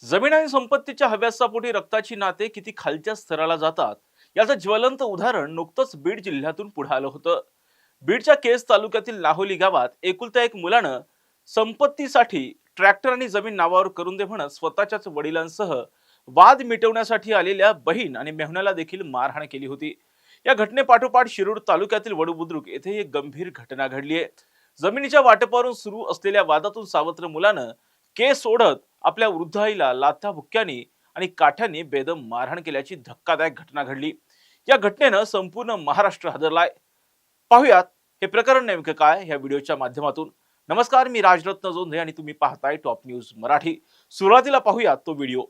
जमीन आणि संपत्तीच्या हव्यासापोटी रक्ताची नाते किती खालच्या स्तराला जातात याचं ज्वलंत उदाहरण नुकतंच बीड जिल्ह्यातून पुढे आलं होतं। बीडच्या केस तालुक्यातील लाहोली गावात एकुलत्या एक मुलानं संपत्तीसाठी ट्रॅक्टर आणि जमीन नावावर करून दे म्हणत स्वतःच्याच वडिलांसह वाद मिटवण्यासाठी आलेल्या बहीण आणि मेहुण्याला देखील मारहाण केली होती। या घटनेपाठोपाठ शिरूर तालुक्यातील वडूबुद्रुक येथे एक गंभीर घटना घडली आहे। जमिनीच्या वाटपावरून सुरू असलेल्या वादातून सावत्र मुलानं केस ओढत आपल्या वृद्ध आईला लाथाबुक्क्यांनी आणि काठ्यांनी बेदम मारहाण केल्याची धक्कादायक घटना घडली। या घटनेनं संपूर्ण महाराष्ट्र हादरलाय। पाहुयात हे प्रकरण नेमकं काय या व्हिडिओच्या माध्यमातून। नमस्कार, मी राजरत्न जोंधे आणि तुम्ही पाहताय टॉप न्यूज मराठी। सुरुवातीला पाहुयात तो व्हिडिओ।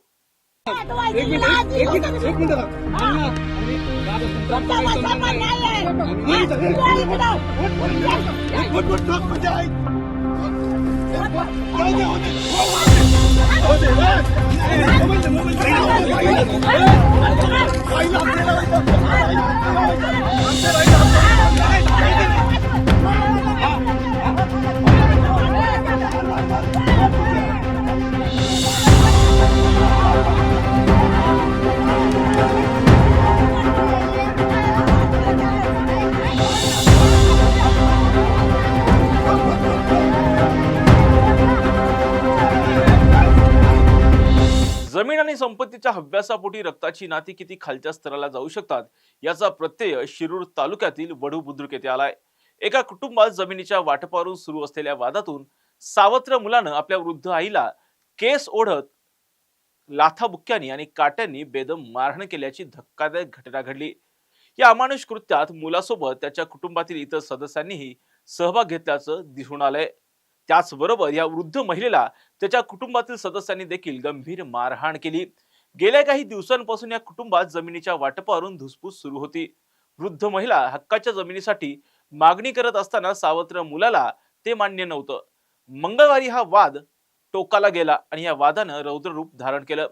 जमीन आणि संपत्तीच्या हव्यासापोटी रक्ताची नाती किती खालच्या स्तराला जाऊ शकतात याचा प्रत्यय शिरूर तालुक्यातील वडूबुद्रुक येथे आलाय। एका कुटुंबात जमिनीच्या वाटपावरून सुरू असलेल्या वादातून सावत्र मुलानं आपल्या वृद्ध आईला केस ओढत लाथाबुक्क्यांनी आणि काट्यांनी बेदम मारहाण केल्याची धक्कादायक घटना घडली। या अमानुष कृत्यात मुलासोबत त्याच्या कुटुंबातील इतर सदस्यांनीही सहभाग घेतल्याचं दिसून आलंय। त्याचबरोबर या वृद्ध महिलेला त्याच्या कुटुंबातील सदस्यांनी देखील गंभीर मारहाण केली। गेल्या काही दिवसांपासून या कुटुंबात जमिनीच्या वाटपावरून धुसफूस सुरू होती। वृद्ध महिला हक्काच्या जमिनीसाठी मागणी करत असताना सावत्र मुलाला ते मान्य नव्हतं। मंगळवारी हा वाद टोकाला गेला आणि या वादानं रौद्र रूप धारण केलं।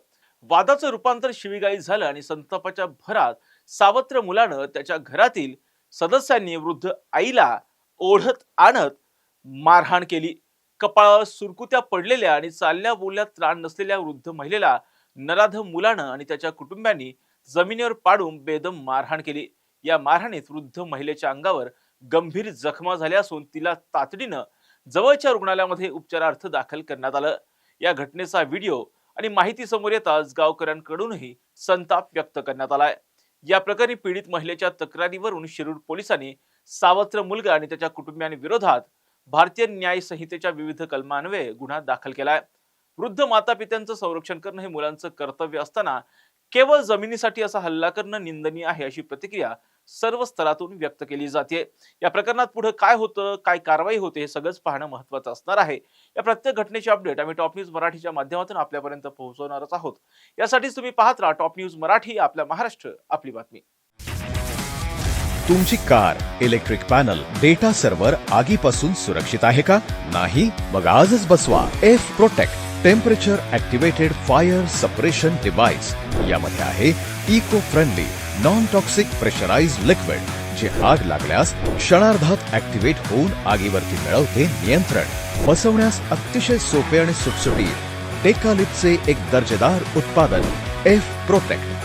वादाचं रूपांतर शिवीगाळी झालं आणि संतापाच्या भरात सावत्र मुलानं त्याच्या घरातील सदस्यांनी वृद्ध आईला ओढत आणत मारहाण केली। कपाळावर सुरकुत्या पडलेल्या आणि चालल्या बोलण्यात त्राण नसलेल्या वृद्ध महिलेला नराधम मुलानं आणि त्याच्या कुटुंबियांनी जमिनीवर पाडून बेदम मारहाण केली। या मारहाणीत वृद्ध महिलेच्या अंगावर गंभीर जखमा झाल्या असून तिला तातडीनं जवळच्या रुग्णालयामध्ये उपचारार्थ दाखल करण्यात आलं। या घटनेचा व्हिडिओ आणि माहिती समोर येताच गावकऱ्यांकडूनही संताप व्यक्त करण्यात आलाय। या प्रकरणी पीडित महिलेच्या तक्रारीवरून शिरूर पोलिसांनी सावत्र मुलगा आणि त्याच्या कुटुंबियांविरोधात भारतीय न्याय संहितेच्या विविध कलमान्वये गुन्हा दाखल केलाय। वृद्ध माता पित्यांचं संरक्षण करणं हे मुलांचं कर्तव्य असताना केवळ जमिनीसाठी असा हल्ला करणं निंदनीय आहे अशी प्रतिक्रिया सर्व स्तरातून व्यक्त केली जाते। या प्रकरणात पुढे काय होतं, काय कारवाई होते हे सगळंच पाहणं महत्त्वाचं असणार आहे। या प्रत्येक घटनेची अपडेट आम्ही टॉप न्यूज मराठीच्या माध्यमातून आपल्यापर्यंत पोहोचवणारच आहोत। यासाठी तुम्ही पाहत राहा टॉप न्यूज मराठी, आपला महाराष्ट्र आपली बातमी। तुमची car, electric panel, data server आगीपासून सुरक्षित आहे का? नाही? मग आजच बसवा F protect temperature activated fire suppression device. यामध्ये आहे eco friendly non toxic pressurised liquid, जे आग लागल्यास क्षणार्धात ऍक्टिव्हेट होऊन आगीवरती मिळवते नियंत्रण। बसवण्यास अतिशय सोपे आणि सुटसुटीत टेकालिपचे एक दर्जेदार उत्पादन एफ प्रोटेक्ट।